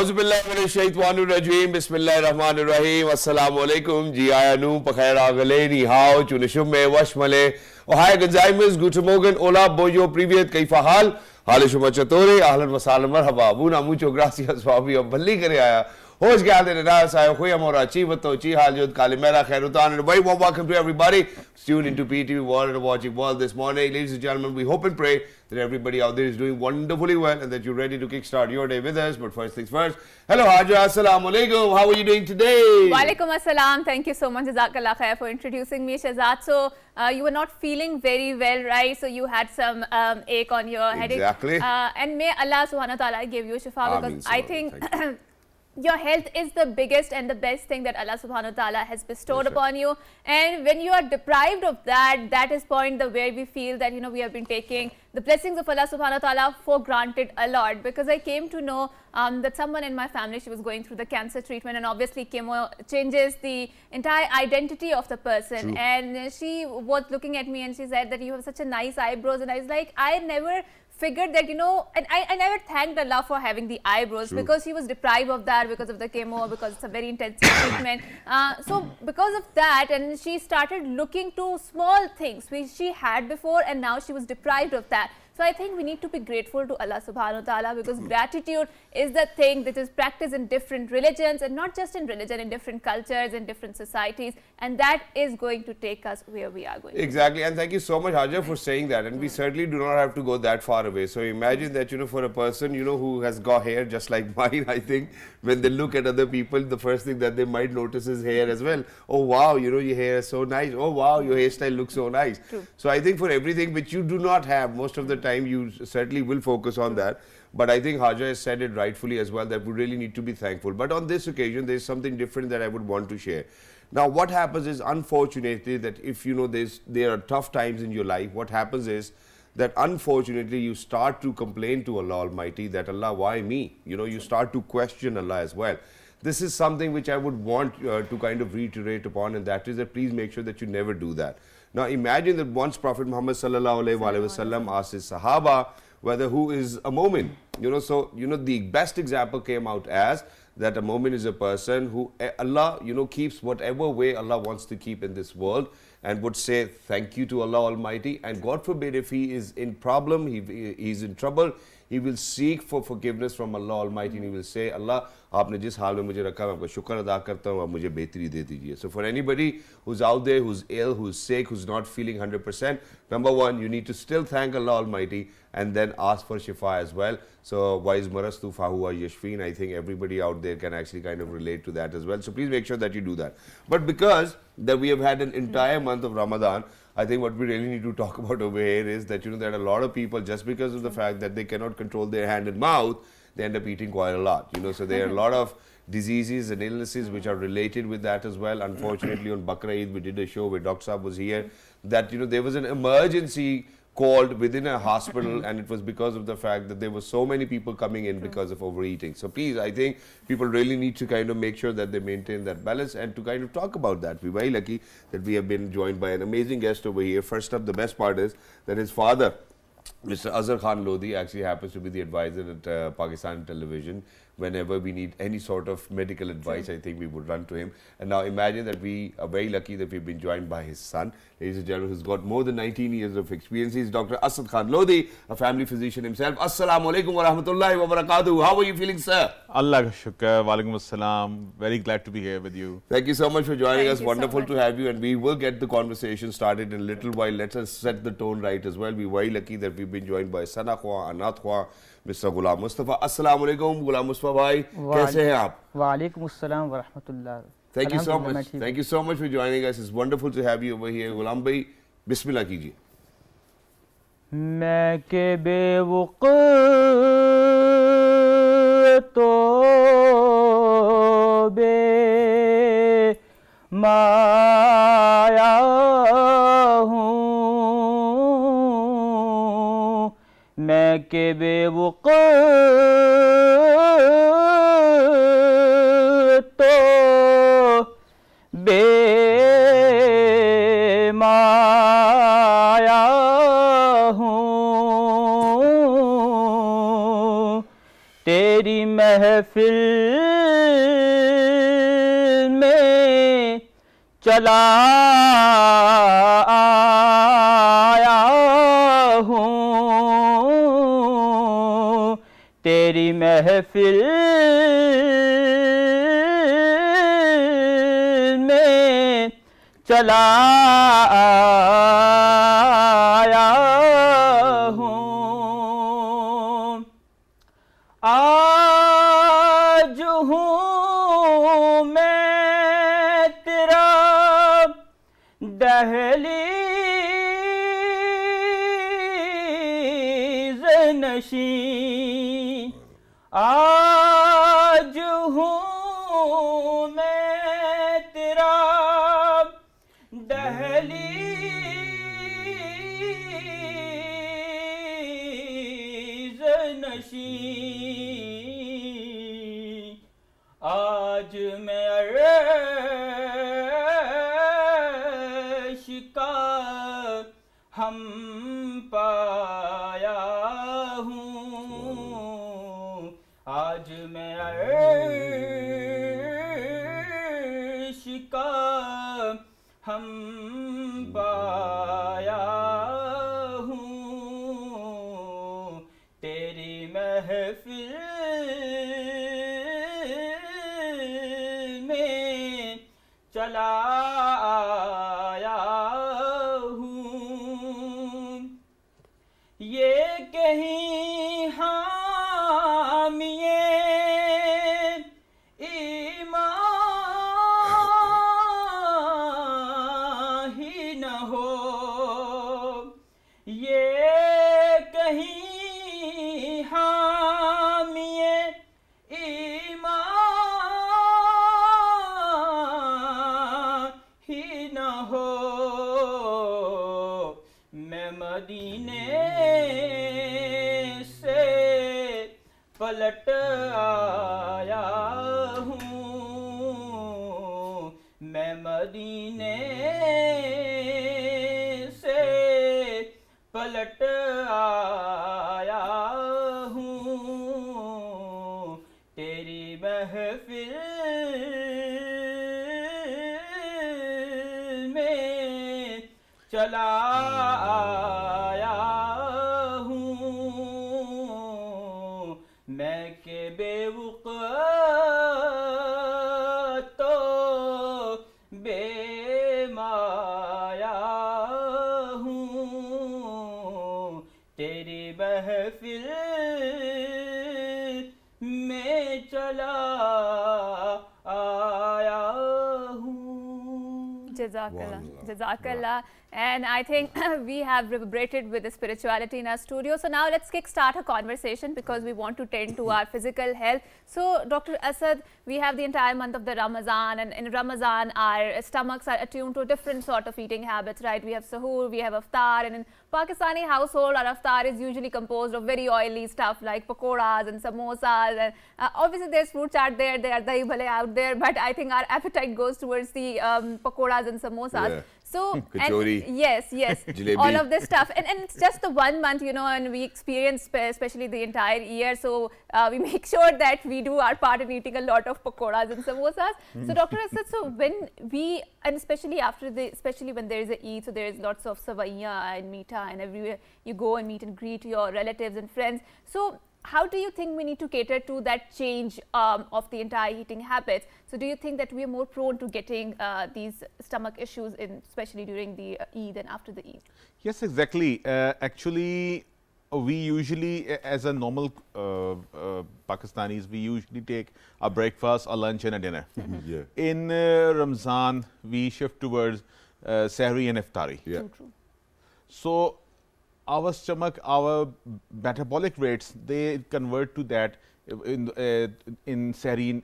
Auzubillahiminash-shaytanir-rajeem. Bismillahir-rahmanir-rahim. Assalamualaikum. Ji ayanu pakhair agale ni hao chunishumme washmale. Ohai Gonzaimes, guten Morgen, hola, boyo, privet, kaifa hal? Halishuma chatore, ahlan wa sahlan, marhaba. Buna mucho gracias, Fabi, ab balli kare aaya. Hoş geldin Ras, I khuyam aur achivato chi haljud kalimera khairutan, and a very warm welcome to everybody tuned into PTV World and watching World this morning. Ladies and gentlemen, we hope and pray that everybody out there is doing wonderfully well and that you're ready to kickstart your day with us. But first things first, hello Haja, assalamu alaikum. How are you doing today? Walaikum assalam. Thank you so much, Jazakallah khair, for introducing me, Shahzad. So, you were not feeling very well, right? So, you had some ache on your headache. Exactly. And may Allah subhanahu wa ta'ala give you shifa, because I think your health is the biggest and the best thing that Allah subhanahu wa ta'ala has bestowed upon you. And when you are deprived of that, that is point where we feel that, we have been taking the blessings of Allah subhanahu wa ta'ala for granted a lot. Because I came to know that someone in my family, she was going through the cancer treatment, and obviously chemo changes the entire identity of the person. True. And she was looking at me and she said that you have such a nice eyebrows, and I was like, I never figured that, and I never thanked Allah for having the eyebrows. True. Because he was deprived of that because of the chemo, because it's a very intensive treatment. So because of that, and she started looking to small things which she had before, and now she was deprived of that. So I think we need to be grateful to Allah subhanahu wa ta'ala, because gratitude is the thing that is practiced in different religions, and not just in religion, in different cultures, in different societies, and that is going to take us where we are going. Exactly, and thank you so much, Haja, for saying that. And we certainly do not have to go that far away. So imagine that, for a person, who has got hair just like mine, I think when they look at other people, the first thing that they might notice is hair as well. Oh wow, your hair is so nice. Oh wow, your hairstyle looks so nice. True. So I think for everything which you do not have, most of the time you certainly will focus on that. But I think Haja has said it rightfully as well, that we really need to be thankful. But on this occasion, there's something different that I would want to share. Now, what happens is, unfortunately, that if there are tough times in your life, what happens is that unfortunately you start to complain to Allah Almighty that, Allah, why me? You start to question Allah as well. This is something which I would want to kind of reiterate upon, and that is that please make sure that you never do that. Now imagine that once Prophet Muhammad sallallahu alaihi wasallam asked his Sahaba whether who is a mu'min. The best example came out as that a mu'min is a person who Allah, keeps whatever way Allah wants to keep in this world, and would say thank you to Allah Almighty. And God forbid, if he is in problem, he is in trouble, he will seek for forgiveness from Allah Almighty, and he will say, Allah, aapne jis haal mein mujhe rakha, main aapka shukr ada karta hu, aap mujhe behtari de dijiye. So for anybody who's out there, who's ill, who's sick, who's not feeling 100%, number one, you need to still thank Allah Almighty and then ask for shifa as well. So wise marastu fahuwa yashfeen, I think everybody out there can actually kind of relate to that as well. So please make sure that you do that. But because that we have had an entire month of Ramadan, I think what we really need to talk about over here is that, that a lot of people, just because of the fact that they cannot control their hand and mouth, they end up eating quite a lot. So there are a lot of diseases and illnesses which are related with that as well. Unfortunately, on Bakra Eid, we did a show where Dr. Saab was here, that, there was an emergency called within a hospital, and it was because of the fact that there were so many people coming in because of overeating. So please, I think people really need to kind of make sure that they maintain that balance, and to kind of talk about that. We're very lucky that we have been joined by an amazing guest over here. First up, the best part is that his father, Mr. Azhar Khan Lodi, actually happens to be the advisor at Pakistan Television. Whenever we need any sort of medical advice, I think we would run to him. And now imagine that we are very lucky that we've been joined by his son, ladies and gentlemen, who's got more than 19 years of experience. He's Dr. Asad Khan Lodi, a family physician himself. Assalamu alaikum wa rahmatullahi wa barakatuh. How are you feeling, sir? Allah ka shukr. Walaikum assalam. Very glad to be here with you. Thank you so much for joining us. Thank you Wonderful so to have you. And we will get the conversation started in a little while. Let us set the tone right as well. We're very lucky that we've been joined by Sana Khwa, Anat Khwa, Mr. Ghulam Mustafa. Assalamu alaikum, Ghulam Mustafa bhai. Kaise hain aap? Walaikum assalam wa rahmatullah. Thank you so much. Thank you so much for joining us. It's wonderful to have you over here. Ghulam bhai, bismillah kijiye. मैं के बेवकूफ़ तो माया हूँ, मैं के बेवकूफ़ तो बेमाया हूँ, तेरी महफ़िल محفل میں چلا آیا ہوں، تیری محفل میں چلا آیا ہوں، آج ہوں میں تیرا دہلیز نشین، آج ہوں میں تیرا دہلیز نشین، آج میں عرش کا ہم پایا ہوں، آج میں عرش کا ہم پایا ہوں، تیری محفل میں چلا آیا ہوں، یہ کہیں حامیے ایمان ہی نہ ہو، یہ کہیں حامیے ایمان ہی نہ ہو، میں مدینے سے پلٹ آیا ہوں، میں مدینے سے پلٹ آیا ہوں، تیری محفل میں چلا آیا ہوں، میں کہ بے وقت تو بے مایا ہوں، تیری محفل میں چلا آیا ہوں۔ Jazakallah, Jazakallah. And I think we have reverberated with the spirituality in our studio. So now let's kickstart a conversation because we want to tend to our physical health. So Dr. Asad, we have the entire month of the Ramadan, and in Ramadan our stomachs are attuned to different sort of eating habits, right? We have sahur, we have iftar, and in Pakistani household our iftar is usually composed of very oily stuff like pakoras and samosas, and obviously there's fruit chaat there are dahi bhale out there, but I think our appetite goes towards the pakoras and samosas. Yeah. So, Kachori. and yes, Jalebi. all of this stuff, and it's just the 1 month, you know, and we experience especially the entire year. So we make sure that we do our part in eating a lot of pakoras and samosas. So Dr. Asad, so when we, and especially especially when there is a Eid, so there is lots of savaiya and meetha, and everywhere you go and meet and greet your relatives and friends. So how do you think we need to cater to that change of the entire eating habits? So do you think that we are more prone to getting these stomach issues, especially during the Eid and after the Eid? Yes, exactly. Actually, we usually, as a normal Pakistanis, we usually take a breakfast, a lunch and a dinner. Yeah. In Ramzan, we shift towards sahri and iftari. Yeah. True. So our stomach, our metabolic rates, they convert to that in sahri,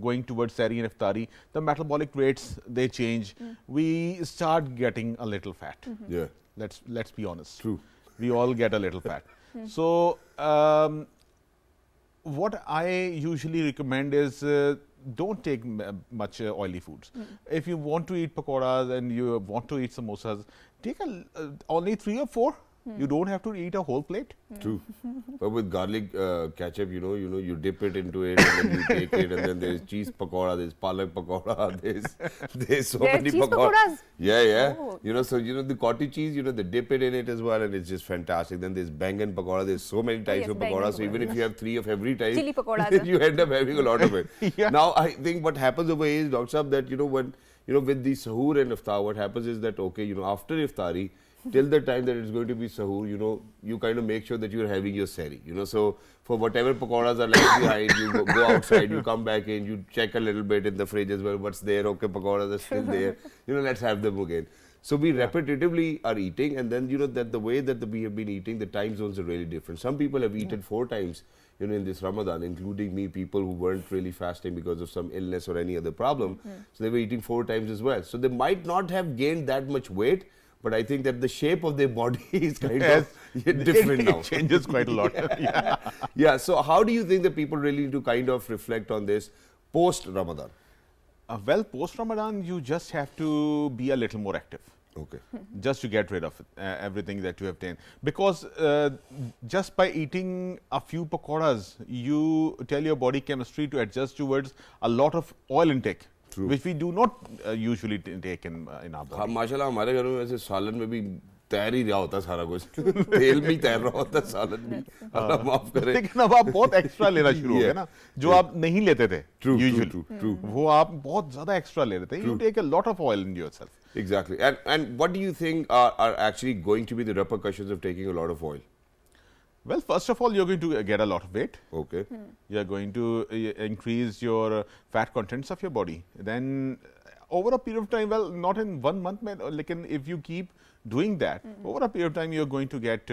going towards sahri and iftari. The metabolic rates, they change. We start getting a little fat. Yeah. Let's be honest. True. We all get a little fat. So what I usually recommend is don't take much oily foods. If you want to eat pakoras and you want to eat samosas, take only 3 or 4. You don't have to eat a whole plate. True. But with garlic ketchup, you dip it into it and then you take it, and then there's cheese pakora, there's palak pakora, there's so There's many cheese pakoras? Yeah. Oh. The cottage cheese, they dip it in it as well, and it's just fantastic. Then there's bangan pakora, there's so many types yes, of bangan pakora, so pakora, even if you have 3 of every type, Chili pakoras. then you end up having a lot of it. Yeah. Now, I think what happens over here is, Dr. Saab, that, when, with the sahur and iftar, what happens is that, okay, after iftari, till the time that it's going to be sahur, you kind of make sure that you're having your sehri, so for whatever pakoras are left behind, you go outside, you come back in, you check a little bit in the fridge as well, what's there, okay, pakoras are still there, let's have them again. So we repetitively are eating, and then, that the way that we have been eating, the time zones are really different. Some people have eaten 4 times, in this Ramadan, including me, people who weren't really fasting because of some illness or any other problem. So they were eating 4 times as well. So they might not have gained that much weight, but I think that the shape of their body is kind of different now. It changes quite a lot. Yeah. So how do you think that people really need to kind of reflect on this post-Ramadan? Well, post-Ramadan, you just have to be a little more active. Okay. Just to get rid of everything that you have taken. Because just by eating a few pakoras, you tell your body chemistry to adjust towards a lot of oil intake. True. Which we do not usually take in our body. माशाल्लाह हमारे घरों में वैसे सालन में भी तैर ही रहा होता सारा कुछ तेल में ही तैर रहा होता सालन में अल्लाह माफ करे लेकिन अब आप बहुत एक्स्ट्रा लेना शुरू हो गए ना जो आप नहीं लेते थे usually वो आप बहुत ज्यादा एक्स्ट्रा ले लेते हैं you take a lot of oil in yourself. Exactly. And what do you think are actually going to be the repercussions of taking a lot of oil? Well, first of all, you're going to get a lot of weight. Okay. You're going to increase your fat contents of your body. Then over a period of time, well, not in 1 month, like if you keep doing that, over a period of time, you're going to get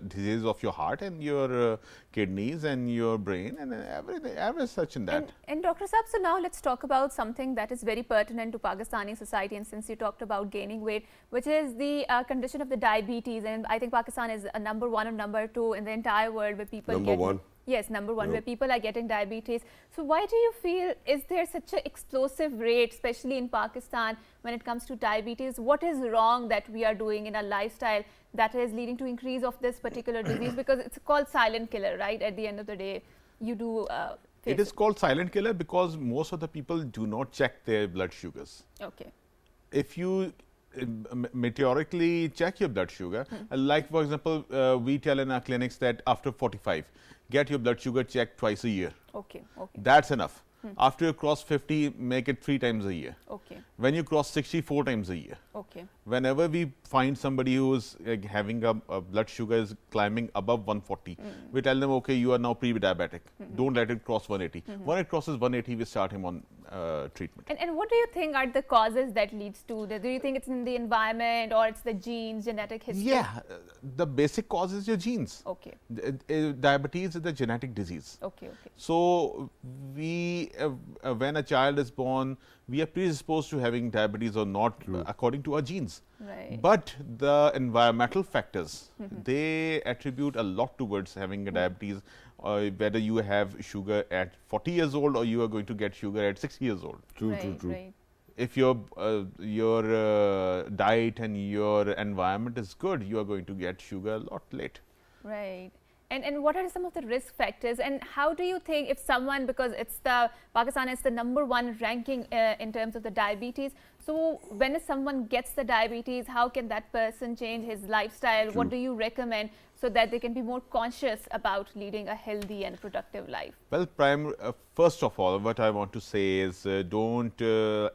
diseases of your heart and your kidneys and your brain and everything such in that. And Dr. Saab, so now let's talk about something that is very pertinent to Pakistani society, and since you talked about gaining weight, which is the condition of the diabetes, and I think Pakistan is a number 1 or number 2 in the entire world where people Number 1. Yes, number 1, where people are getting diabetes. So why do you feel, is there such an explosive rate, especially in Pakistan, when it comes to diabetes? What is wrong that we are doing in our lifestyle that is leading to increase of this particular disease? Because it's called silent killer, right? At the end of the day, you do face It is called silent killer because most of the people do not check their blood sugars. Okay. If you meteorically check your blood sugar, like for example, we tell in our clinics that after 45, get your blood sugar checked twice a year. Okay. That's enough. After you cross 50, make it 3 times a year. Okay. When you cross 60, 4 times a year. Okay. Whenever we find somebody who is having a blood sugar is climbing above 140, we tell them, okay, you are now pre-diabetic. Don't let it cross 180. When it crosses 180, we start him on treatment. And what do you think are the causes that leads to that? Do you think it's in the environment or it's the genes, genetic history? Yeah, the basic cause is your genes. Okay. Diabetes is a genetic disease. Okay. So we, when a child is born, we are predisposed to having diabetes or not according to our genes. Right. But the environmental factors, they attribute a lot towards having a diabetes, whether you have sugar at 40 years old or you are going to get sugar at 60 years old. True. Right. If your diet and your environment is good, you are going to get sugar a lot late. Right. And what are some of the risk factors, and how do you think if someone, because it's the Pakistan is the number 1 ranking in terms of the diabetes, so when someone gets the diabetes, how can that person change his lifestyle? What do you recommend so that they can be more conscious about leading a healthy and productive life? Well, first of all, what I want to say is don't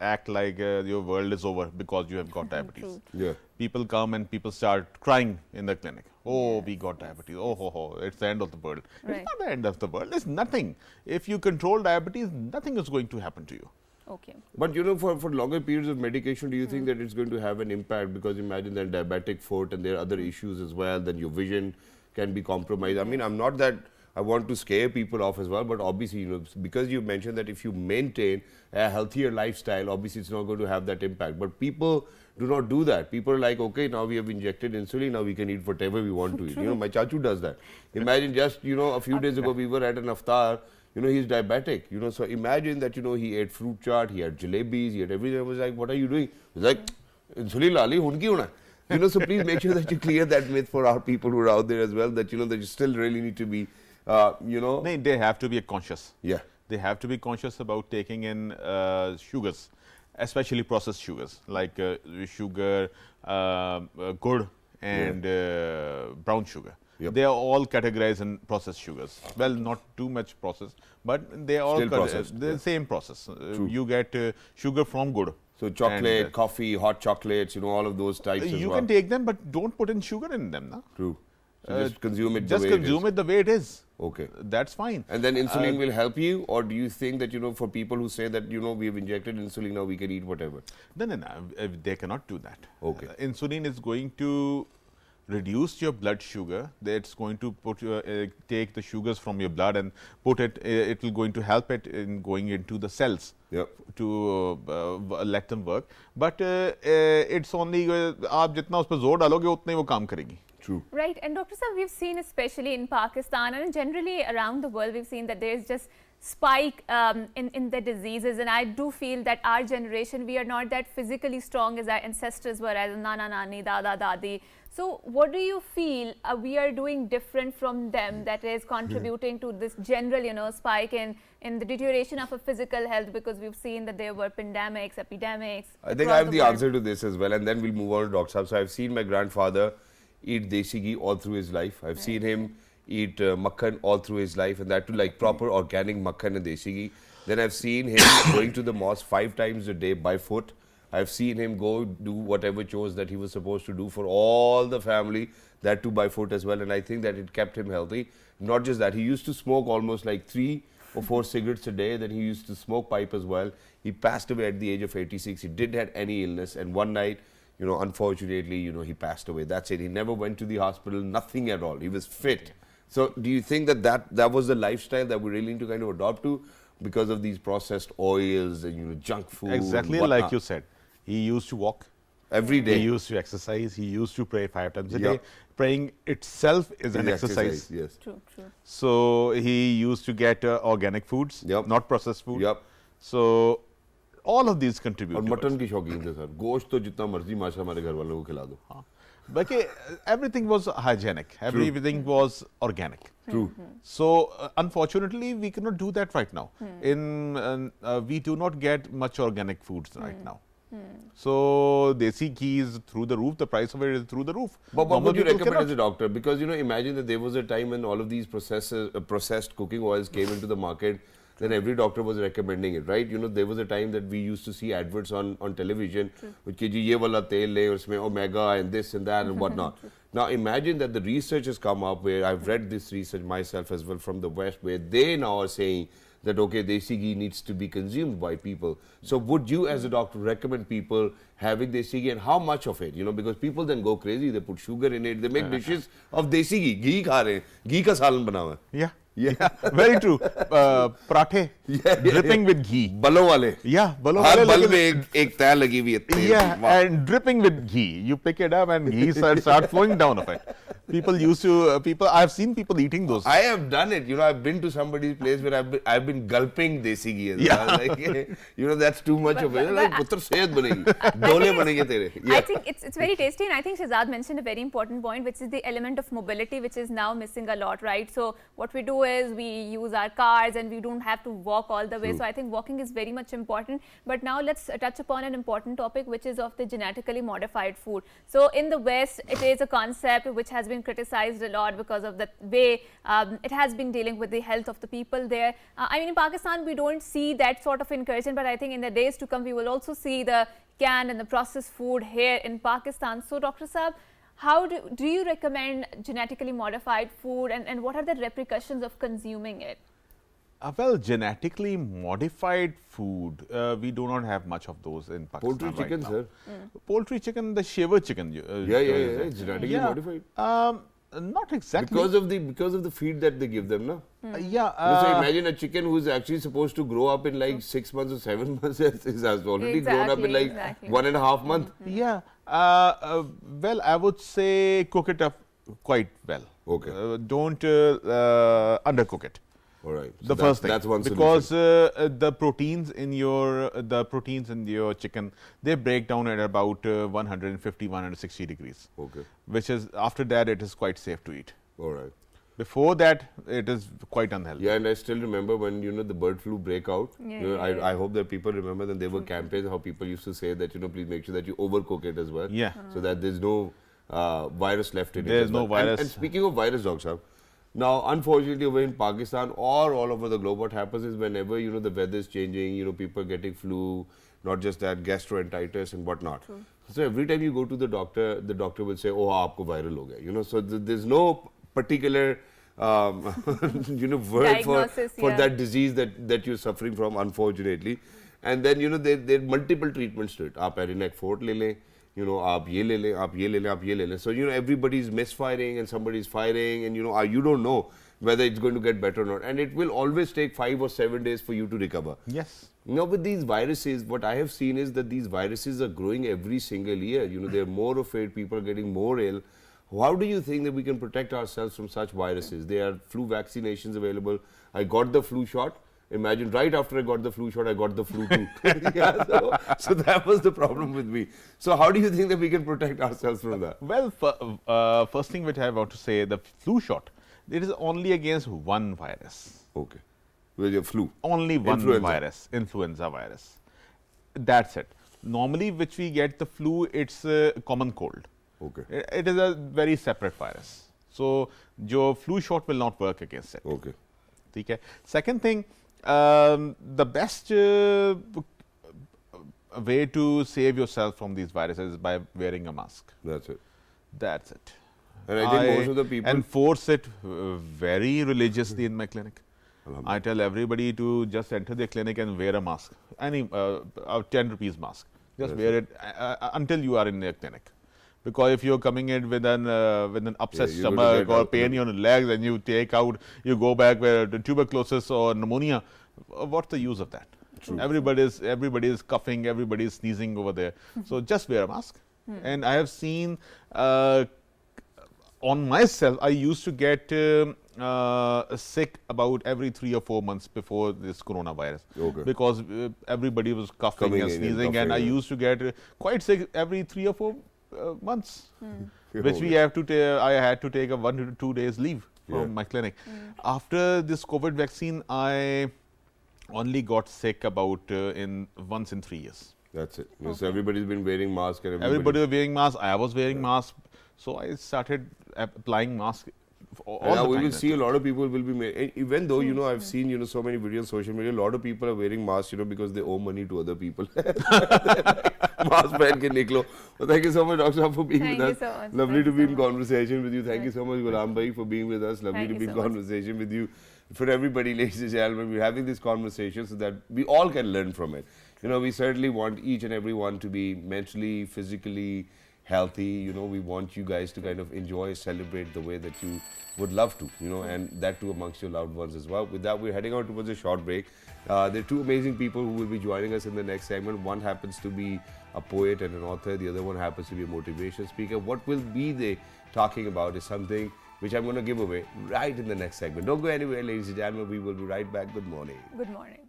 act like your world is over because you have got diabetes. Yeah. People come and people start crying in the clinic. Oh, we got diabetes. Oh, it's the end of the world. Right. It's not the end of the world. It's nothing. If you control diabetes, nothing is going to happen to you. Okay. But for longer periods of medication, do you think that it's going to have an impact? Because imagine that diabetic foot and there are other issues as well, then your vision can be compromised. I mean, I'm not that I want to scare people off as well, but obviously, because you mentioned that if you maintain a healthier lifestyle, obviously it's not going to have that impact. But people do not do that. People are like, okay, now we have injected insulin, now we can eat whatever we want to eat. My chachu does that. Imagine just, a few days ago we were at an iftar, he's diabetic, so imagine that, he ate fruit chaat, he had jalebis, he had everything. I was like, what are you doing? He's like, insulin lali, hun ki hona? So please make sure that you clear that myth for our people who are out there as well, that, that you still really need to be, No, they have to be conscious. Yeah. They have to be conscious about taking in sugars, especially processed sugars like sugar, good, and brown sugar. Yep. They are all categorized in processed sugars. Well, not too much processed, but they are all Still processed, the yeah. same process. You get sugar from good. So chocolate, And, coffee, hot chocolates, all of those types as you well. can take them, but don't put in sugar in them. Na? True. So just consume it Just the way consume it is. it the way it is. Okay. That's fine. And then insulin will help you, or do you think that, for people who say that, we've injected insulin, now we can eat whatever? No, they cannot do that. Okay. Insulin is going to reduce your blood sugar. That's going to put take the sugars from your blood and put it. It will going to help it in going into the cells. Yep. To let them work. But it's only आप जितना उस पर जोर डालोगे उतने वो काम करेगी. True. Right, and Dr. Sir, we've seen, especially in Pakistan and generally around the world, we've seen that there's just spike in the diseases, and I do feel that our generation, we are not that physically strong as our ancestors were, as Nana Nani, Dada Dadi. So what do you feel we are doing different from them that is contributing to this general, spike in the deterioration of a physical health, because we've seen that there were pandemics, epidemics. I think I have the answer to this as well, and then we'll move on to Dr. Saab. So I've seen my grandfather eat desi ghee all through his life. I've seen him eat makhan all through his life, and that too like proper organic makhan and desi ghee. Then I've seen him going to the mosque 5 times a day by foot. I've seen him go do whatever chores that he was supposed to do for all the family, that too by foot as well, and I think that it kept him healthy. Not just that, he used to smoke almost like 3 or 4 cigarettes a day, then he used to smoke pipe as well. He passed away at the age of 86. He didn't have any illness, and one night, unfortunately, he passed away. That's it. He never went to the hospital, nothing at all. He was fit. So do you think that was the lifestyle that we really need to kind of adopt to, because of these processed oils and junk food? Exactly and like you said. He used to walk every day. He used to exercise. He used to pray 5 times a Yep. day. Praying itself is an Is exercise. Yes. True, true. So he used to get organic foods, Yep. not processed food. Yep. So all of these contribute. और to mutton it. की शौकीन थे sir. गोश्त तो जितना मर्जी माशा हमारे घर वालों को खिला दो. But everything was hygienic. Everything was organic. True. So unfortunately, we cannot do that right now. We do not get much organic foods right now. So desi ghee is through the roof. The price of it is through the roof. But what Normal would you people recommend cannot. as a doctor? Because imagine that there was a time when all of these processed cooking oils came into the market. Then every doctor was recommending it, right? There was a time that we used to see adverts on television. Which ye wala tel le, usme omega and this and that and whatnot. Now imagine that the research has come up, where I've read this research myself as well from the West, where they now are saying that okay, desi ghee needs to be consumed by people. So would you as a doctor recommend people having desi ghee, and how much of it? Because people then go crazy, they put sugar in it, they make dishes of desi ghee. Ghee kha rahe hain. Ghee ka salan bana hua hai. Yeah, very true. Parathe, dripping with ghee. Balon wale. Yeah, balon her wale, बल लेकिन- में एक तय लगी हुई है तेल Yeah, की. Wow. and dripping with ghee. You pick it up and ghee start flowing down of it. People used to, I've seen people eating those. I have done it. I've been to somebody's place where I've been gulping desi ghee. And Yeah. I was like, that's too much of it. but- Like, पुत्र सेहत बनेगी. डोले बनेंगे तेरे. I think it's very tasty, and I think Shahzad mentioned a very important point, which is the element of mobility, which is now missing a lot, right? So what we do is we use our cars and we don't have to walk all the way. So I think walking is very much important. But now let's touch upon an important topic, which is of the genetically modified food. So in the West, it is a concept which has been criticized a lot because of the way it has been dealing with the health of the people there. I mean, in Pakistan, we don't see that sort of incursion, but I think in the days to come, we will also see the canned and the processed food here in Pakistan. So Dr. Saab, how do you recommend genetically modified food, and what are the repercussions of consuming it? Well, genetically modified food, we do not have much of those in Pakistan. Poultry right chicken, now. sir. Poultry chicken, the shaver chicken. Yeah. It's genetically modified. Not exactly. Because of the feed that they give them, no? Yeah. So imagine a chicken who's actually supposed to grow up in like 6 months or 7 months has already grown up in like Exactly. 1.5 months. Yeah. Well, I would say cook it up quite well. Okay. Don't undercook it. All right. So The first thing, that's one because solution. the proteins in your chicken, they break down at about 150, 160 degrees. Okay. Which is, after that, it is quite safe to eat. All right. Before that, it is quite unhealthy. Yeah, and I still remember when the bird flu break out. I hope that people remember that there were campaigns how people used to say that please make sure that you overcook it as well. Yeah. So that there's no virus left in it. There's no virus. And speaking of virus, Dr. Saab, now unfortunately over in Pakistan or all over the globe, what happens is whenever the weather is changing, people getting flu, not just that, gastroenteritis and whatnot. True. So every time you go to the doctor will say, "Oh, aapko viral ho gaya." So there's no particular word for that disease that you're suffering from, unfortunately. And then there are multiple treatments to it. Aap Arinex Fort le le, aap ye le le, aap ye le le, aap ye le le. So everybody's misfiring and somebody's firing, and you don't know whether it's going to get better or not. And it will always take 5 or 7 days for you to recover. Yes. Now with these viruses, what I have seen is that these viruses are growing every single year. There are more of it, people are getting more ill. How do you think that we can protect ourselves from such viruses? There are flu vaccinations available. I got the flu shot. Imagine right after I got the flu shot, I got the flu too. So that was the problem with me. So how do you think that we can protect ourselves from that? Well, first thing which I want to say, the flu shot, it is only against one virus. Okay. With your flu? Only one virus, influenza virus. That's it. Normally, which we get the flu, it's a common cold. Okay. It is a very separate virus. So, your flu shot will not work against it. Okay. Okay. Second thing, the best way to save yourself from these viruses is by wearing a mask. That's it. That's it. And I think most of the people enforce it very religiously in my clinic. I tell everybody to just enter the clinic and wear a mask, any 10 rupees mask. Just wear it until you are in the clinic. Because if you're coming in with an upset stomach or pain in your legs and you you go back with tuberculosis or pneumonia, what's the use of that? True. Everybody is coughing, everybody is sneezing over there. So just wear a mask. And I have seen on myself, I used to get sick about every 3 or 4 months before this coronavirus. Okay. Because everybody was coughing and sneezing, and I used to get quite sick every 3 or 4 months, which I had to take a 1 to 2 days leave from my clinic. After this COVID vaccine, I only got sick about once in 3 years. That's it. Okay. So everybody's been wearing masks. And everybody was wearing masks. I was wearing masks. So I started applying masks. Now we will see a lot of people will be even though I've seen so many videos on social media, a lot of people are wearing masks because they owe money to other people. Mask पहन के निकलो. Thank you so much, Dr. Saab, for being with us. So much. Lovely to be in conversation with you. Thank you so much, Ghulam Bhai, for being with us. Lovely to be in conversation with you. For everybody, ladies and gentlemen, we're having this conversation so that we all can learn from it. We certainly want each and every one to be mentally, physically healthy. We want you guys to kind of enjoy, celebrate the way that you would love to, and that too amongst your loved ones as well. With that, we're heading out towards a short break. There are two amazing people who will be joining us in the next segment. One happens to be a poet and an author. The other one happens to be a motivation speaker. What will be they talking about is something which I'm going to give away right in the next segment. Don't go anywhere, ladies and gentlemen. We will be right back. Good morning. Good morning.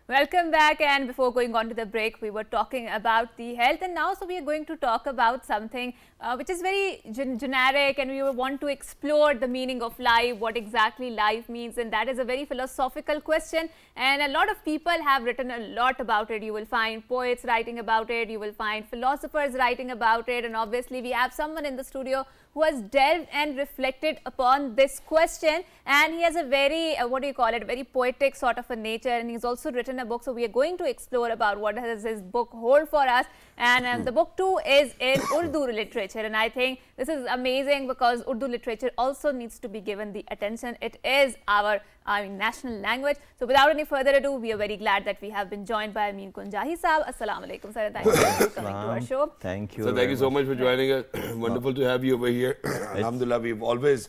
Welcome back, and before going on to the break, we were talking about the health, and now so we are going to talk about something which is very generic, and we want to explore the meaning of life, what exactly life means, and that is a very philosophical question, and a lot of people have written a lot about it. You will find poets writing about it, you will find philosophers writing about it, and obviously we have someone in the studio who has delved and reflected upon this question, and he has a very very poetic sort of a nature, and he's also written a book. So we are going to explore about what does his book hold for us, and the book too is in Urdu literature, and I think this is amazing because Urdu literature also needs to be given the attention. It is our national language. So without any further ado, we are very glad that we have been joined by Ameen Kunjahi Saab. Assalamu alaikum, sir. Thank you for coming to our show. Thank you. So thank you so much for joining us. Wonderful to have you over here. Alhamdulillah, we've always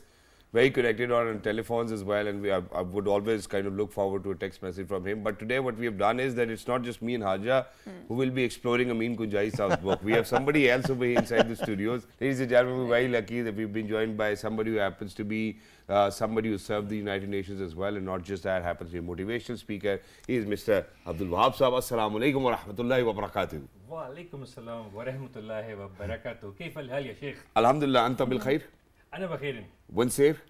very connected on telephones as well, and I would always kind of look forward to a text message from him. But today what we have done is that it's not just me and Haja who will be exploring Amin Kunjai Saab's book. We have somebody else over here inside the studios. Ladies and gentlemen, we're very lucky that we've been joined by somebody who happens to be somebody who served the United Nations as well, and not just that, happens to be a motivational speaker. He is Mr. Abdul Wahab Saab. Assalamu alaikum wa rahmatullahi wa barakatuh. وعليكم السلام ورحمة الله وبركاته. كيف الحال يا شيخ؟ Alhamdulillah, anta bil khair. أنا بخير. One safe.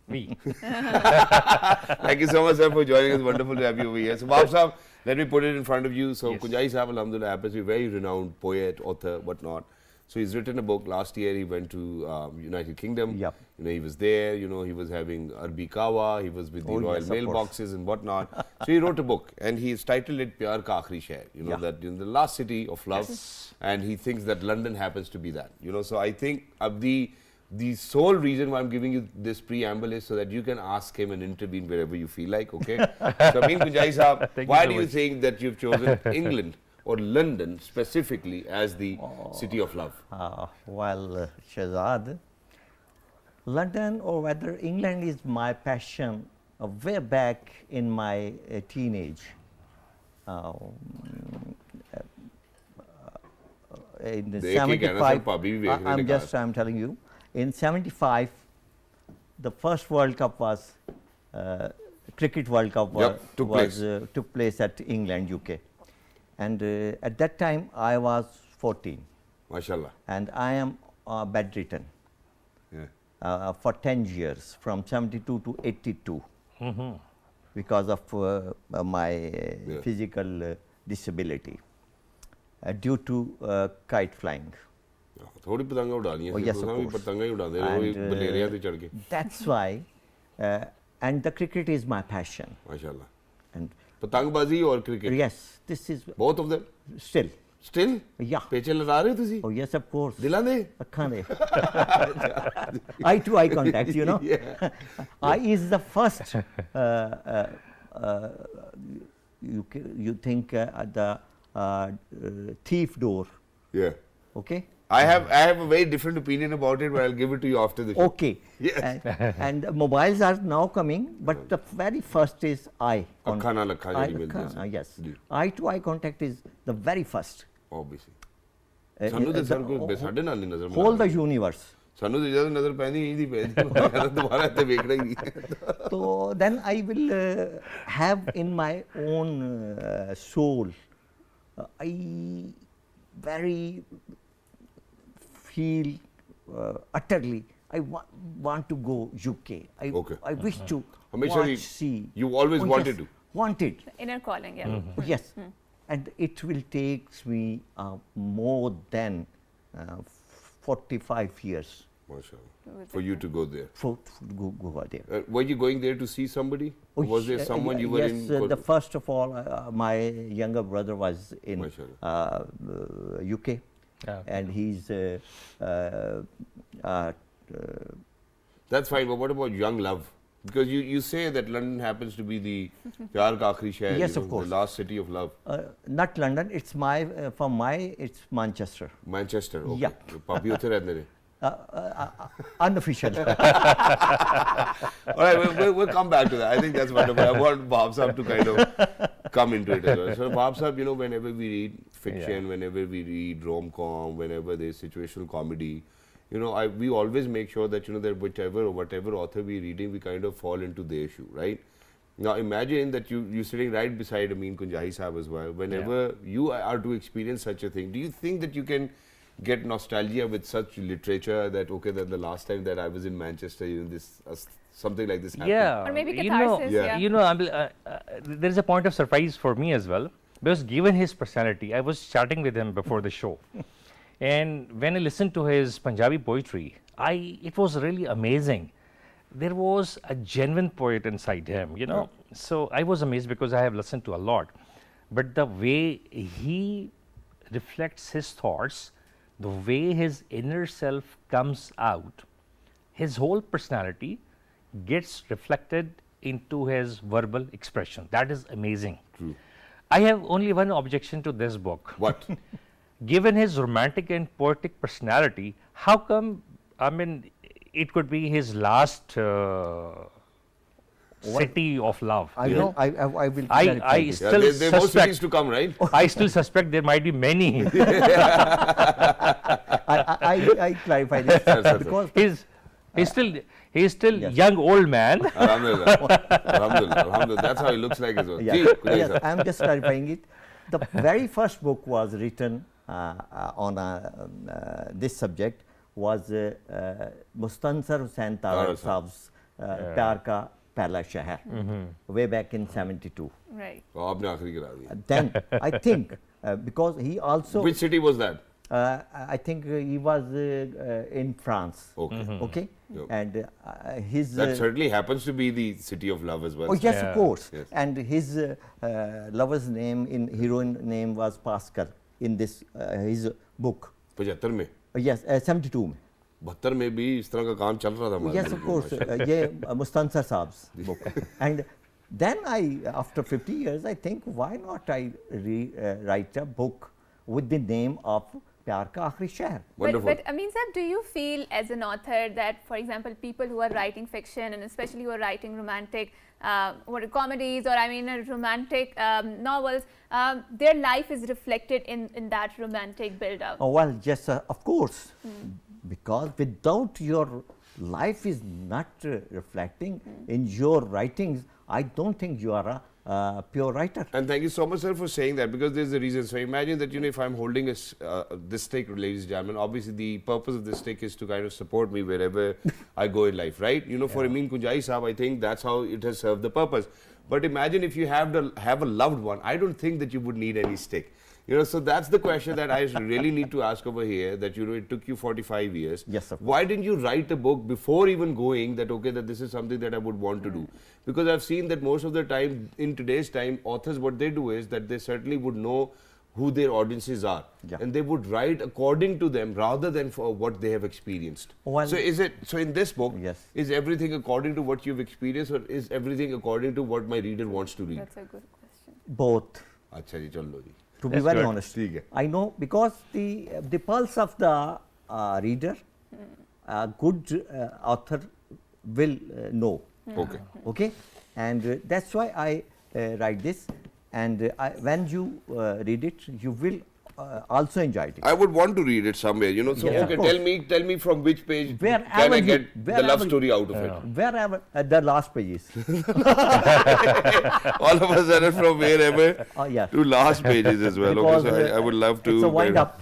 Me. Thank you so much, sir, for joining us. Wonderful to have you over here. So, Wahab Saab, let me put it in front of you. So, Yes. Kunjai Saab, Alhamdulillah, happens to be a very renowned poet, author, whatnot. So, he's written a book. Last year, he went to United Kingdom. Yep. You know, he was there. You know, he was having Arbi Kawa. He was with the Oh, royal yes, of mailboxes and whatnot. So, he wrote a book, and he's titled it Pyar Ka Aakhri Sheher. You know, Yeah. that in the last city of love, and he thinks that London happens to be that. You know, so I think the sole reason why I'm giving you this preamble is so that you can ask him and intervene wherever you feel like, okay? So, Amin Kunjai Saab, Thank you why so do you much. think that you've chosen England or London specifically as the city of love? Shahzad, London or whether England is my passion way back in my teenage. In the देख के कहना sir, 75, भाभी भी देख रहे थे I'm telling you, in 75, the first World Cup was, Cricket World Cup Yep, took place at England, UK. And at that time, I was 14. MashaAllah. And I am bedridden Yeah. for 10 years, from 72 to 82, because of my physical disability due to kite flying. थोड़ी पतंगा उड़ा लिया Oh, yes, of course. पतंगा ही उड़ाते रहे वो And, बलेरिया ते चढ़ के That's why, and the cricket is my passion. माशाल्लाह And पतंगबाजी और cricket yes, this is both of them still, still yeah. पेचे लगा रहे हो ਤੁਸੀਂ Oh, yes, of course. दिला दे ਅੱਖਾਂ ਦੇ eye to eye contact, you know. Yeah. Eye is the first you think the thief door, Yeah. okay? I have a very different opinion about it, but I'll give it to you after the show. Okay. Yes. And mobiles are now coming, but the very first is eye. ਅੱਖਾਂ ਨਾਲ ਅੱਖਾਂ ਜਿਹੜੀ ਮਿਲਦੀਆਂ ਸੀ। Yes. ਜੀ। Eye to eye contact is the very first. Obviously ਸਾਨੂੰ ਤੇ sir ਕੋਈ ਸਾਡੇ ਨਾਲ ਨਹੀਂ ਨਜ਼ਰ Whole the universe. ਸਾਨੂੰ ਤੇ ਜਦੋਂ ਨਜ਼ਰ ਪੈਂਦੀ ਇਹਦੀ ਪੈਂਦੀ ਮੈਂ ਦੁਬਾਰਾ ਇੱਥੇ ਵੇਖਣਾ ਹੀ ਨਹੀਂ So then I will have in my own soul, I very feel utterly, I want to go UK. Okay. I wish to हमेशा watch, he see. you always wanted yes, to. Wanted. Inner calling, yeah. Yes. And it will take me more than 45 years MashaAllah. For you to go there. to go over there. Were you going there to see somebody? Oh, Was there someone you were yes, in? the first of all, my younger brother was in UK, and he's That's fine, but what about young love? Because you say that London happens to be the Pyar Ka Aakhri Sheher, Yes, of course. the last city of love. not London. It's my it's Manchester. Manchester, okay. Yeah. Papi ਉੱਥੇ ਰਹਿੰਦੇ ਨੇ. Unofficial. All right, we'll come back to that. I think that's wonderful. I want Wahab Saab to kind of come into it as well. So Wahab Saab, you know, whenever we read fiction, whenever we read rom-com, whenever there's situational comedy, you know, we always make sure that, you know, that whatever author we're reading, we kind of fall into their shoe, right? Now imagine that you're sitting right beside Amin Kunjai Saab as well. Whenever you are to experience such a thing, do you think that you can get nostalgia with such literature that, okay, that the last time that I was in Manchester, you know, this something like this happened? Yeah. Or maybe you know, catharsis, yeah. You know, there is a point of surprise for me as well, because given his personality, I was chatting with him before the show. And when I listened to his Punjabi poetry, it was really amazing. There was a genuine poet inside him, you know. So I was amazed because I have listened to a lot. But the way he reflects his thoughts, the way his inner self comes out, his whole personality gets reflected into his verbal expression. That is amazing. True. I have only one objection to this book. What? Given his romantic and poetic personality, how come, I mean, it could be his last city of love. I know. I will. I clarify this. Yeah, still there are more suspect. cities to come, right? I still suspect there might be many. I clarify this because He's still Yes. young old man. Alhamdulillah. Alhamdulillah. Alhamdulillah. That's how he looks like as well. yeah, Ji, Qudai yes, sir. I am just clarifying it. The very first book was written on this subject was Mustansar Hussain Tara Tara Sahab. Saab's Pyar Ka Pehla Shahar, way back in 72. Right. तो आपने आखिरी करा दिया. Then I think because he also, Which city was that? I think he was in France. Okay. Okay, Yep. and his That certainly happens to be the city of love as well. oh yes, Yeah. of course. Yes. And his lover's name, heroine name was Pascal in this his book. 75 में. Yes, 72 में. 72 में भी इस तरह का काम चल रहा था हमारे Yes, मुल्क of में, course. माशाल्लाह. ये Mustansar Saab's book. And then after 50 years, I think why not I write a book with the name of Pyar Ka Aakhri Shahr. Wonderful. But Amin Saab, do you feel as an author that, for example, people who are writing fiction and especially who are writing romantic comedies or romantic novels, their life is reflected in that romantic build-up? Oh, well, yes, of course. Because without your life is not reflecting in your writings, I don't think you are a pure writer. And thank you so much, sir, for saying that, because there's a reason. So imagine that, if I'm holding this stick, ladies and gentlemen, obviously the purpose of this stick is to kind of support me wherever I go in life, right? For Amin Kunjai Saab, I think that's how it has served the purpose. But imagine if you have a loved one, I don't think that you would need any stick. So that's the question that I really need to ask over here, that, it took you 45 years. Yes, of course. Why didn't you write a book before even going that, okay, that this is something that I would want to do? Because I've seen that most of the time, in today's time, authors, what they do is that they certainly would know who their audiences are. Yeah. And they would write according to them rather than for what they have experienced. Well- So in this book, Yes. is everything according to what you've experienced, or is everything according to what my reader wants to read? That's a good question. Both. अच्छा जी, चलो जी. To be That's very good. honest, ठीक है. I know because the pulse of the reader, a good author will know. Okay. Okay, and that's why I write this, and when you read it, you will also enjoy it. I would want to read it somewhere, So Yes, of okay, course. tell me from which page Wherever can I you- get the love wherever- story out of it? Wherever the last pages. All of a sudden, from wherever Oh yeah. to last pages as well. Because, Okay, so I would love to. It's a wind up,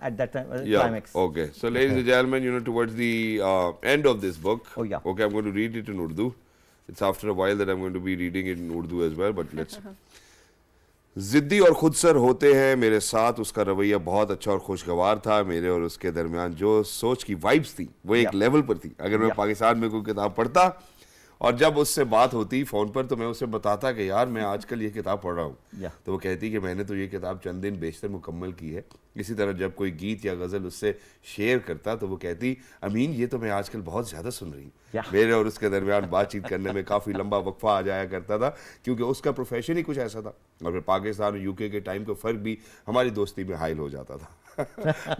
at that time, Yeah. climax. Okay. So, ladies and gentlemen, towards the end of this book. Oh, yeah. Okay, I'm going to read it in Urdu. It's after a while that I'm going to be reading it in Urdu as well. But let's. जिद्दी और खुदसर होते हैं मेरे साथ, उसका रवैया बहुत अच्छा और खुशगवार था. मेरे और उसके दरमियान जो सोच की वाइब्स थी वो एक Yeah. लेवल पर थी. अगर मैं Yeah. पाकिस्तान में कोई किताब पढ़ता और जब उससे बात होती फ़ोन पर, तो मैं उसे बताता कि यार मैं आजकल ये किताब पढ़ रहा हूँ. Yeah. तो वो कहती कि मैंने तो ये किताब चंद दिन बेशतर मुकम्मल की है. इसी तरह जब कोई गीत या गज़ल उससे शेयर करता तो वो कहती, अमीन ये तो मैं आजकल बहुत ज़्यादा सुन रही हूँ. Yeah. मेरे और उसके दरमियान बातचीत करने में काफ़ी लंबा वक्फा आ जाया करता था, क्योंकि उसका प्रोफेशन ही कुछ ऐसा था. और फिर पाकिस्तान और यूके के टाइम का फ़र्क भी हमारी दोस्ती में हाइल हो जाता था.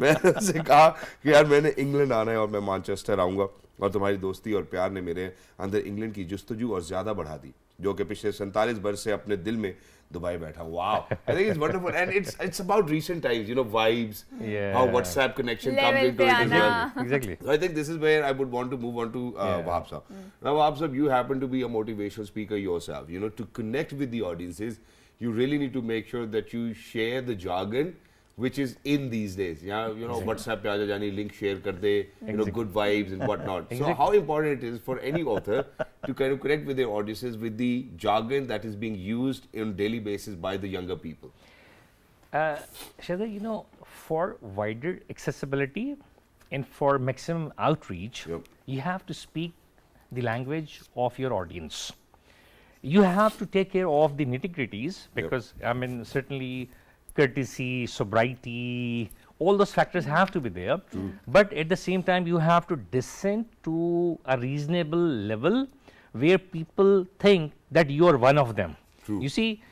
मैंने उससे कहा कि यार मैंने इंग्लैंड आना है और मैं मैनचेस्टर आऊँगा, और तुम्हारी दोस्ती और प्यार ने मेरे अंदर इंग्लैंड की जुस्तजू और ज़्यादा बढ़ा दी, जो कि पिछले 47 वर्ष से अपने दिल में दुबई बैठा. Wow, I think it's wonderful, and it's about recent times, vibes, Yeah. how WhatsApp connection comes Level into it as pe well. aana. Exactly. So I think this is where I would want to move on to Wahab Saab. Now, Wahab Saab, you happen to be a motivational speaker yourself. To connect with the audiences, you really need to make sure that you share the jargon which is in these days. Yeah, WhatsApp pe aaja jani link share kar de, good vibes and whatnot. So Exactly. how important it is for any author to kind of connect with their audiences with the jargon that is being used on daily basis by the younger people. Shahzad, for wider accessibility and for maximum outreach, Yep. you have to speak the language of your audience. You have to take care of the nitty-gritties because, certainly courtesy, sobriety, all those factors have to be there. But at the same time, you have to descend to a reasonable level where people think that you are one of them. You see,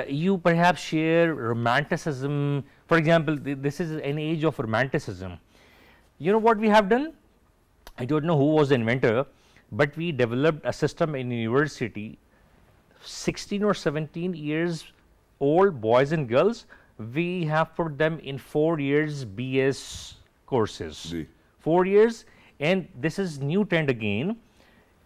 you perhaps share romanticism. For example, this is an age of romanticism. You know what we have done? I don't know who was the inventor, but we developed a system in university. 16 or 17 years old boys and girls, we have put them in 4 years BS courses. Ji. 4 years, and this is new trend again.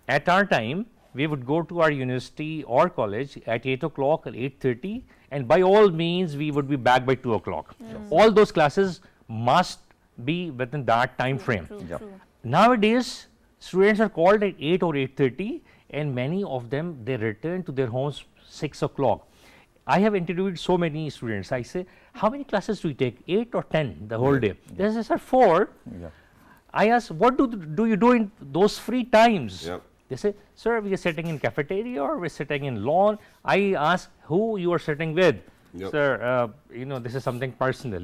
At our time, we would go to our university or college at 8 o'clock or 8:30, and by all means, we would be back by 2 o'clock. All those classes must be within that time frame. True, Yeah. true. Nowadays, students are called at 8 or 8:30, and many of them they return to their homes 6 o'clock. I have interviewed so many students. I say, how many classes do you take? 8 or 10 the whole day? They say, sir, 4. Yeah. I ask, what do you do in those free times? Yeah. They say, sir, we are sitting in cafeteria or we're sitting in lawn. I ask who you are sitting with. Yep. Sir, this is something personal,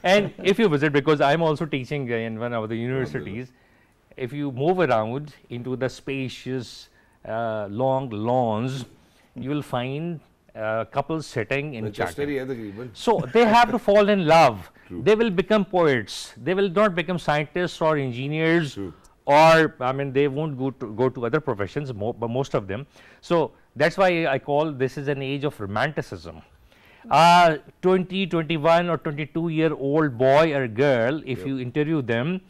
And if you visit, because I'm also teaching in one of the universities, if you move around into the spacious, long lawns, you will find couples sitting in Manchester chatting. ही है तकरीबन. So they have to fall in love. They will become poets. They will not become scientists or engineers, or they won't go to other professions. But most of them. So that's why I call this is an age of romanticism. 20, 21, or 22-year-old boy or girl, if you interview them,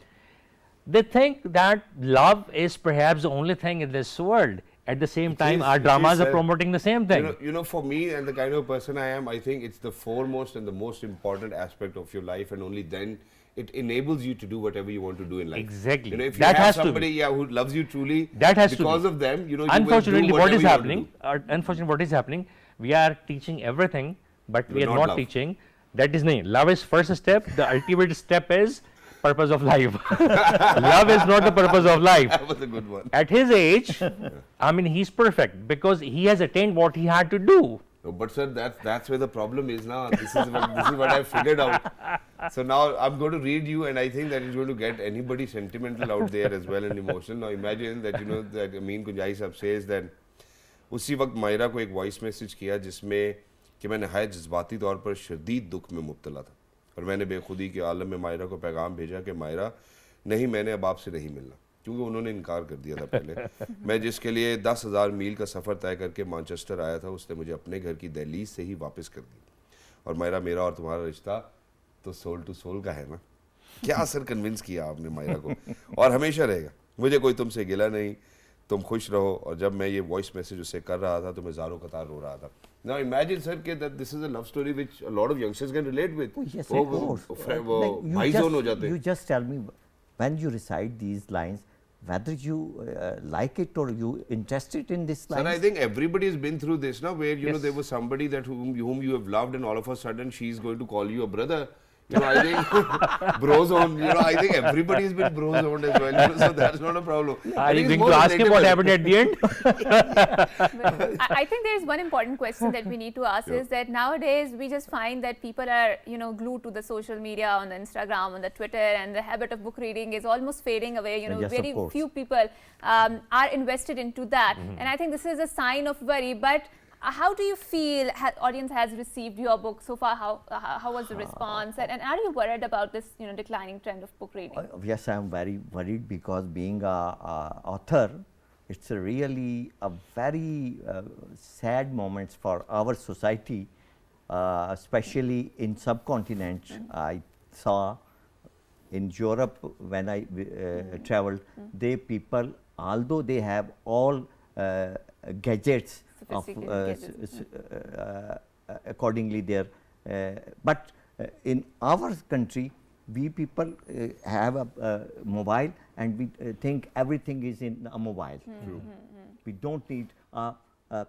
they think that love is perhaps the only thing in this world. At the same time, our dramas are promoting the same thing. For me and the kind of person I am, I think it's the foremost and the most important aspect of your life, and only then it enables you to do whatever you want to do in life. Exactly. If you That have has to be. somebody who loves you truly, That has to be. because of them, you Unfortunately, will do what is whatever you want to happening? What is happening? We are teaching everything, but we are not not love. teaching. That is nahi. Love is first step. The ultimate step is purpose of life. Love is not the purpose of life. That was a good one. At his age, he's perfect because he has attained what he had to do. No, but sir, that's where the problem is now. This is what I figured out. So now I'm going to read you, and I think that is going to get anybody sentimental out there as well and emotional. Now imagine that that Amin Kunjai sahab says that उसी वक्त मायरा को एक voice message किया जिसमें कि मैं नहायत जज्बाती तौर पर शदीद दुख में मुब्तला था, और मैंने बेखुदी के आलम में मायरा को पैगाम भेजा कि मायरा नहीं, मैंने अब आपसे नहीं मिलना, क्योंकि उन्होंने इनकार कर दिया था पहले। मैं जिसके लिए 10,000 मील का सफ़र तय करके मैनचेस्टर आया था, उसने मुझे अपने घर की दहलीज से ही वापस कर दी। और मायरा, मेरा और तुम्हारा रिश्ता तो सोल टू सोल का है ना। क्या सर कन्विंस किया आपने मायरा को, और हमेशा रहेगा, मुझे कोई तुमसे गिला नहीं, तुम खुश रहो। और जब मैं ये वॉइस मैसेज उसे कर रहा था तो मैं ज़ारो कतार रो रहा था। Now imagine sir that this is a love story which a lot of youngsters can relate with. Oh, yes, of course. वो भाई जोन हो जाते हैं। You just tell me, when you recite these lines, whether you like it or you interested in this line. Sir, I think everybody has been through this now, where Yes. there was somebody that whom you have loved, and all of a sudden she's going to call you a brother. I think bro zone. I think everybody has been bro zoned as well. So that's not a problem. Are you going to ask him what happened at the end? I think there is one important question that we need to ask is that nowadays we just find that people are glued to the social media, on the Instagram, on the Twitter, and the habit of book reading is almost fading away. Yes, Very of course. few people are invested into that, and I think this is a sign of worry. But how do you feel audience has received your book so far? How was the response, and are you worried about this declining trend of book reading? Yes, I am very worried, because being a author, it's really a very sad moments for our society, especially in subcontinent. I saw in Europe when I traveled, they people, although they have all gadgets of accordingly there, but in our country we people have a mobile, and we think everything is in a mobile. We don't need a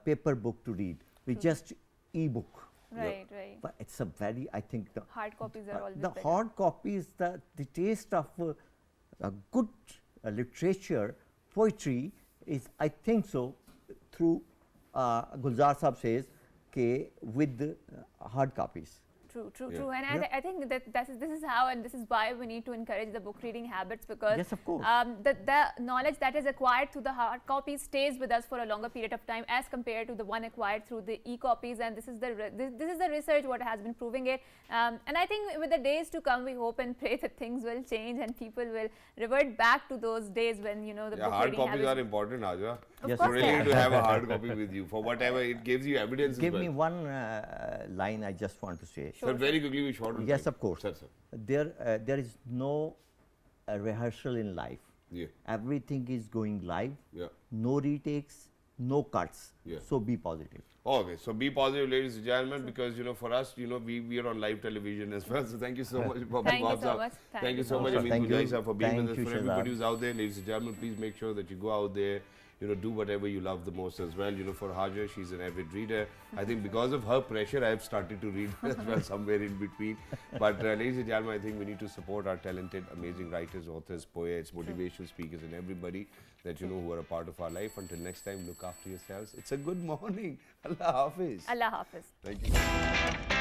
paper book to read, we just e-book. Right. But it's a very, I think Hard copies are always the better. hard copy is the taste of a good literature, poetry is, I think so, through Gulzar Sahab says, with hard copies. true. And I think that this is how, and this is why we need to encourage the book reading habits, because Yes, of course. The knowledge that is acquired through the hard copy stays with us for a longer period of time as compared to the one acquired through the e-copies. And this is the research what has been proving it. And I think with the days to come, we hope and pray that things will change and people will revert back to those days when the book hard reading copies habits. are important, Aja. Yes, You of really course. need to have a hard copy with you for whatever it gives you evidence. Give as me well. one line I just want to say. Sir, very quickly, we short. Yes, of course. Sir, sir. There is no rehearsal in life. Yeah. Everything is going live. Yeah. No retakes, no cuts. Yeah. So be positive. Okay, so be positive, ladies and gentlemen, because for us, we are on live television as well. So thank you so much, Bobby Thank you so Bobsab. much. Thank you so much, Thank Amin you. Gujaisa, for being Thank with us. you, For everybody Shahzad. who's out there, ladies and gentlemen, please make sure that you go out there. Do whatever you love the most as well. For Haja, she's an avid reader. I think because of her pressure, I've started to read as well somewhere in between. But ladies and gentlemen, I think we need to support our talented, amazing writers, authors, poets, motivational speakers, and everybody that who are a part of our life. Until next time, look after yourselves. It's a good morning. Allah Hafiz. Allah Hafiz. Thank you.